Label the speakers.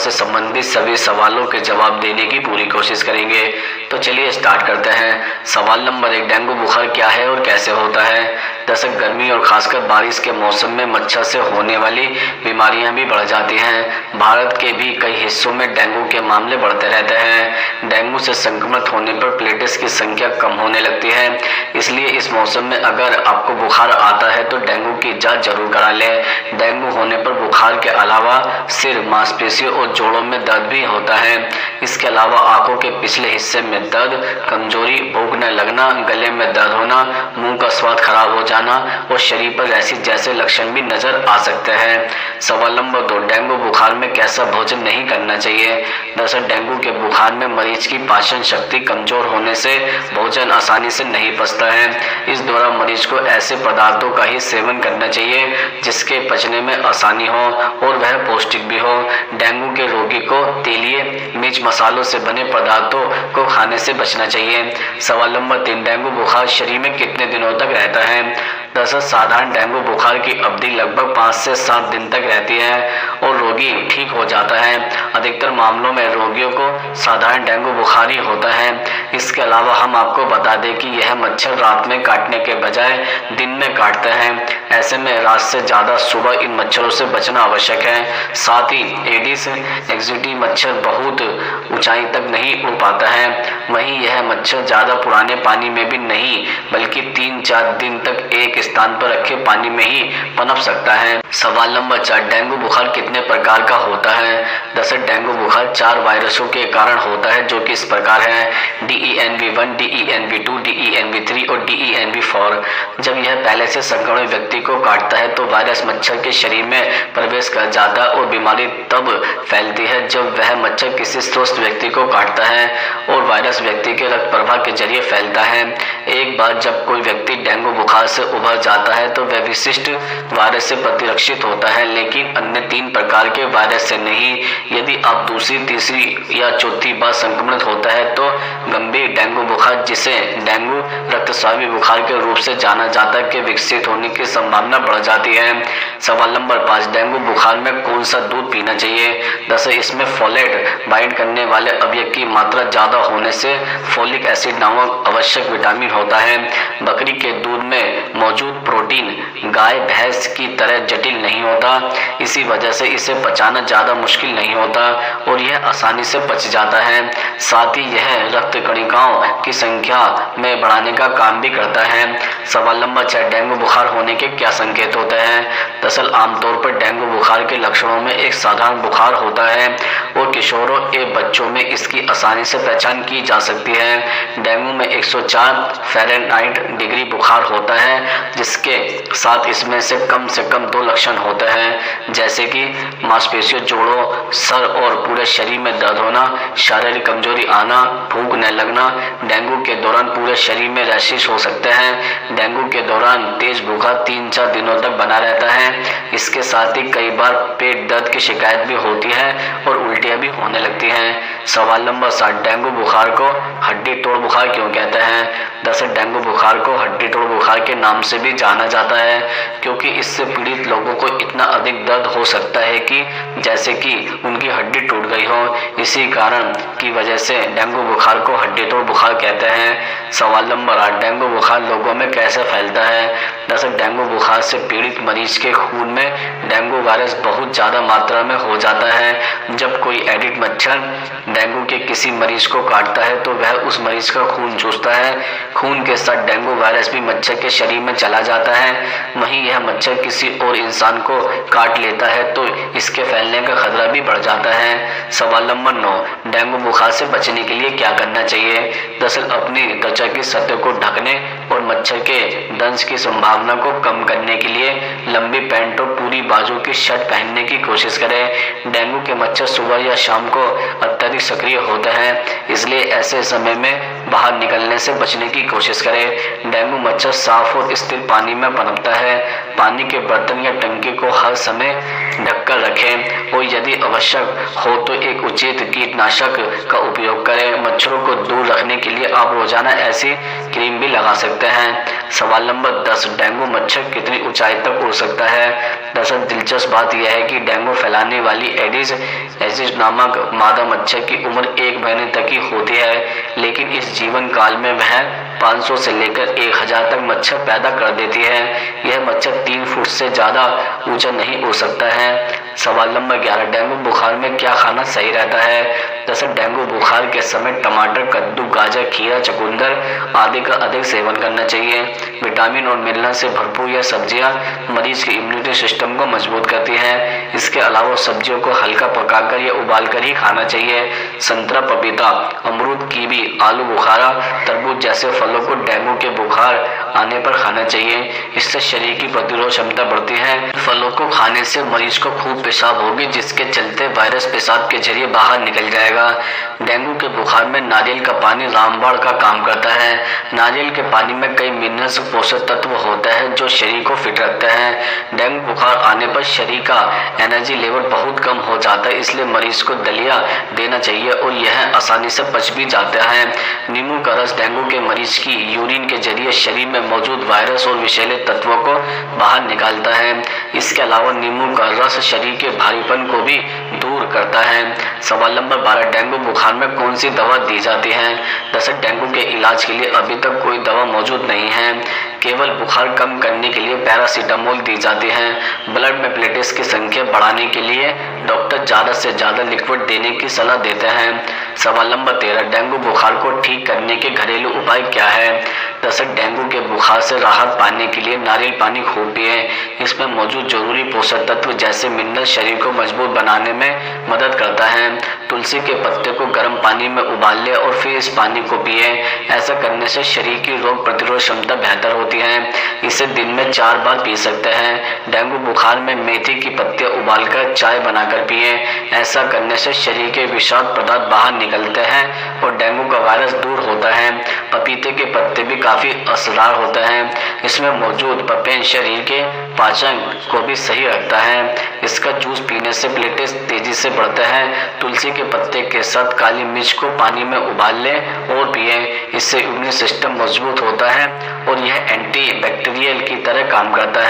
Speaker 1: से संबंधित सभी सवालों के जवाब देने की पूरी कोशिश करेंगे। तो चलिए स्टार्ट करते हैं। सवाल नंबर 1, डेंगू बुखार क्या है और कैसे होता है? दरअसल गर्मी और खासकर बारिश के मौसम में मच्छर से होने वाली बीमारियां भी बढ़ जाती हैं। भारत के भी कई हिस्सों में डेंगू के मामले बढ़ते रहते हैं। डेंगू से संक्रमित होने पर प्लेटलेट्स की संख्या कम होने लगती है, इसलिए इस मौसम में अगर आपको बुखार आता है तो डेंगू की जांच जरूर करा लें। डेंगू होने पर बुखार के अलावा सिर, मांसपेशियों और जोड़ों में दर्द भी होता है। इसके अलावा आंखों के पिछले हिस्से में दर्द, कमजोरी, भूख न लगना, गले में दर्द होना, मुंह का स्वाद खराब हो जाना और शरीर पर रैशेज जैसे लक्षण भी नजर आ सकते हैं। सवाल नंबर 2, डेंगू बुखार में कैसा भोजन नहीं करना चाहिए? दरअसल डेंगू के बुखार में मरीज की पाचन शक्ति कमजोर होने से भोजन आसानी से नहीं पचता है। इस दौरान मरीज को ऐसे पदार्थों का ही सेवन करना चाहिए जिसके पचने में आसानी हो और वह पौष्टिक भी हो। डेंगू के रोगी को तेलीय, मिर्च मसालों से बने पदार्थों को खाने से बचना चाहिए। सवाल नंबर 3, डेंगू बुखार शरीर में कितने दिनों तक रहता है? दरअसल साधारण डेंगू बुखार की अवधि लगभग 5 से 7 दिन तक रहती है और रोगी ठीक हो जाता है। अधिकतर मामलों में रोगियों को साधारण डेंगू बुखार ही होता है। इसके अलावा हम आपको बता दें कि यह मच्छर रात में काटने के बजाय दिन में काटते हैं। ऐसे में रात से ज्यादा सुबह इन मच्छरों से बचना आवश्यक है। साथ ही एडिस एक्जिटी मच्छर बहुत ऊंचाई तक नहीं उड़ पाता है। वहीं यह मच्छर ज्यादा पुराने पानी में भी नहीं बल्कि 3-4 दिन तक एक स्थान पर रखे पानी में ही पनप सकता है। सवाल नंबर 4, डेंगू बुखार कितने प्रकार का होता है? दरअसल डेंगू बुखार 4 वायरसों के कारण होता है जो कि इस प्रकार है: DENV1, DENV2, DENV3 और DENV4। जब यह पहले से संक्रमित व्यक्ति को काटता है तो वायरस मच्छर के शरीर में प्रवेश कर जाता है और बीमारी तब फैलती है जब वह मच्छर किसी स्वस्थ व्यक्ति को काटता है और वायरस व्यक्ति के रक्त प्रवाह के जरिए फैलता है। एक बार जब कोई व्यक्ति डेंगू बुखार से उभर जाता है तो वह विशिष्ट वायरस से प्रतिरक्षित होता है, लेकिन अन्य 3 प्रकार के वायरस से नहीं। यदि आप दूसरी, तीसरी या चौथी बार संक्रमित होता है तो गंभीर डेंगू बुखार, जिसे डेंगू रक्तस्रावी बुखार के रूप से जाना जाता है, के विकसित होने की संभावना बढ़ जाती है। सवाल नंबर 5, डेंगू बुखार में कौन सा दूध पीना चाहिए? दरअसल इसमें फोलेट बाइंड करने वाले अवयव की मात्रा ज्यादा होने से फोलिक एसिड नामक आवश्यक विटामिन होता है। बकरी के दूध में मौजूद प्रोटीन गाय भैंस की तरह जटिल नहीं होता, इसी वजह से इसे पचाना ज्यादा मुश्किल नहीं होता और यह आसानी से पच जाता है। साथ ही यह रक्त कणिकाओं की संख्या में बढ़ाने का काम भी करता है। सवाल नंबर 6, डेंगू बुखार होने के क्या संकेत होते हैं? दरअसल आमतौर पर डेंगू बुखार के लक्षणों में एक साधारण बुखार होता है और किशोरों एवं बच्चों में इसकी आसानी से पहचान की जा सकती है। डेंगू में 104 फ़ारेनहाइट डिग्री बुखार होता है, जिसके साथ इसमें से कम 2 लक्षण होते हैं, जैसे कि मांसपेशियों, जोड़ों, सर और पूरे शरीर में दर्द होना, शारीरिक कमजोरी आना, भूख न लगना। डेंगू के दौरान पूरे शरीर में रैशेज हो सकते हैं। डेंगू के दौरान तेज बुखार 3-4 दिनों तक बना रहता है। इसके साथ ही कई बार पेट दर्द की शिकायत भी होती है और उल्टियां भी होने लगती हैं। सवाल नंबर 7, डेंगू बुखार को हड्डी तोड़ बुखार क्यों कहते हैं? दरअसल डेंगू बुखार को हड्डी तोड़ बुखार के नाम से भी जाना जाता है क्योंकि इससे पीड़ित लोगों को इतना अधिक दर्द हो सकता है कि जैसे कि उनकी हड्डी टूट गई हो। इसी कारण की वजह से डेंगू बुखार को हड्डी तोड़ बुखार कहते हैं। सवाल नंबर 8, डेंगू बुखार लोगों में कैसे फैलता है? दरअसल डेंगू बुखार से पीड़ित मरीज के खून में डेंगू वायरस बहुत ज्यादा मात्रा में हो जाता है। जब कोई एडिस मच्छर डेंगू के किसी मरीज को काटता है तो वह उस मरीज का खून चूसता है। खून के साथ डेंगू वायरस भी मच्छर के शरीर में चला जाता है। वहीं यह मच्छर किसी और इंसान को काट लेता है तो इसके फैलने का खतरा भी बढ़ जाता है। सवाल नंबर 9, डेंगू बुखार से बचने के लिए क्या करना चाहिए? दरअसल अपनी त्वचा की सतह को ढकने और मच्छर के दंश की संभावना को कम करने के लिए लंबी पैंट और पूरी बाजू की शर्ट पहनने की कोशिश करें। डेंगू के मच्छर सुबह या शाम को अत्यधिक सक्रिय होते हैं, इसलिए ऐसे समय में बाहर निकलने से बचने की कोशिश करें। डेंगू मच्छर साफ और स्थिर पानी में पनपता है। पानी के बर्तन या टंकी को हर समय ढककर रखें और यदि आवश्यक हो तो एक उचित कीटनाशक का उपयोग करें। मच्छरों को दूर रखने के लिए आप रोजाना ऐसी क्रीम भी लगा सकते हैं। सवाल नंबर 10, डेंगू मच्छर कितनी ऊंचाई तक उड़ सकता है? दरअसल दिलचस्प बात यह है कि डेंगू फैलाने वाली एडिस एजिस नामक मादा मच्छर की उम्र 1 महीने तक ही होती है, लेकिन इस जीवन काल में वह 500 से लेकर 1000 तक मच्छर पैदा कर देती है। यह मच्छर 3 फुट से ज्यादा ऊंचा नहीं उड़ सकता है। सवाल नंबर 11, डेंगू बुखार में क्या खाना सही रहता है? दरअसल डेंगू बुखार के समय टमाटर, कद्दू, गाजर, खीरा, चुकंदर आदि का अधिक सेवन करना चाहिए। विटामिन और मिनरल से भरपूर यह सब्जियां मरीज के इम्यूनिटी सिस्टम को मजबूत करती हैं। इसके अलावा सब्जियों को हल्का पकाकर या उबालकर ही खाना चाहिए। संतरा, पपीता, अमरूद, कीवी, आलू बुखारा, तरबूज जैसे फलों को डेंगू के बुखार आने पर खाना चाहिए। इससे शरीर की प्रतिरोध क्षमता बढ़ती है। फलों को खाने से मरीज को खूब पेशाब होगी, जिसके चलते वायरस पेशाब के जरिए बाहर निकल जाएगा। डेंगू के बुखार में नारियल का पानी रामबाण का काम करता है। नारियल के पानी में कई मिनरल्स, पोषक तत्व होते हैं जो शरीर को फिट रखते हैं। डेंगू बुखार आने पर शरीर का एनर्जी लेवल बहुत कम हो जाता है, इसलिए मरीज को दलिया देना चाहिए और यह आसानी से पच भी जाता है। नींबू का रस डेंगू के मरीज की यूरिन के जरिए शरीर में मौजूद वायरस और विषैले तत्वों को बाहर निकालता है। इसके अलावा नींबू का रस शरीर के भारीपन को भी दूर करता है। सवाल नंबर 12, डेंगू बुखार में कौन सी दवा दी जाती है? दरअसल डेंगू के इलाज के लिए अभी तक कोई दवा मौजूद नहीं है। केवल बुखार कम करने के लिए पैरासीटामोल दी जाती है। ब्लड में प्लेटलेट्स की संख्या बढ़ाने के लिए डॉक्टर ज्यादा से ज्यादा लिक्विड देने की सलाह देते हैं। सवाल नंबर 13, डेंगू बुखार को ठीक करने के घरेलू उपाय क्या है? दरअसल डेंगू के बुखार से राहत पाने के लिए नारियल पानी खूब पिए। इसमें मौजूद जरूरी पोषक तत्व जैसे मिनरल शरीर को मजबूत बनाने में मदद करता है। तुलसी के पत्ते को गर्म पानी में उबाल ले और फिर इस पानी को पिए। ऐसा करने से शरीर की रोग प्रतिरोध क्षमता बेहतर होती है। इसे दिन में 4 बार पी सकते हैं। डेंगू बुखार में मेथी की पत्तियां उबालकर चाय बनाकर पिए। ऐसा करने से शरीर के विषाक्त पदार्थ बाहर निकलते हैं और डेंगू का वायरस दूर होता है। पपीते के पत्ते भी काफी असरदार होते हैं। इसमें मौजूद पपेन शरीर के पाचन को भी सही रखता है। इसका जूस पीने से प्लेटलेट्स तेजी से बढ़ते हैं। तुलसी के पत्ते के साथ काली मिर्च को पानी में उबाल लें और पिए। इससे इम्यून सिस्टम मजबूत होता है और यह एंटी बैक्टीरियल की तरह काम करता है।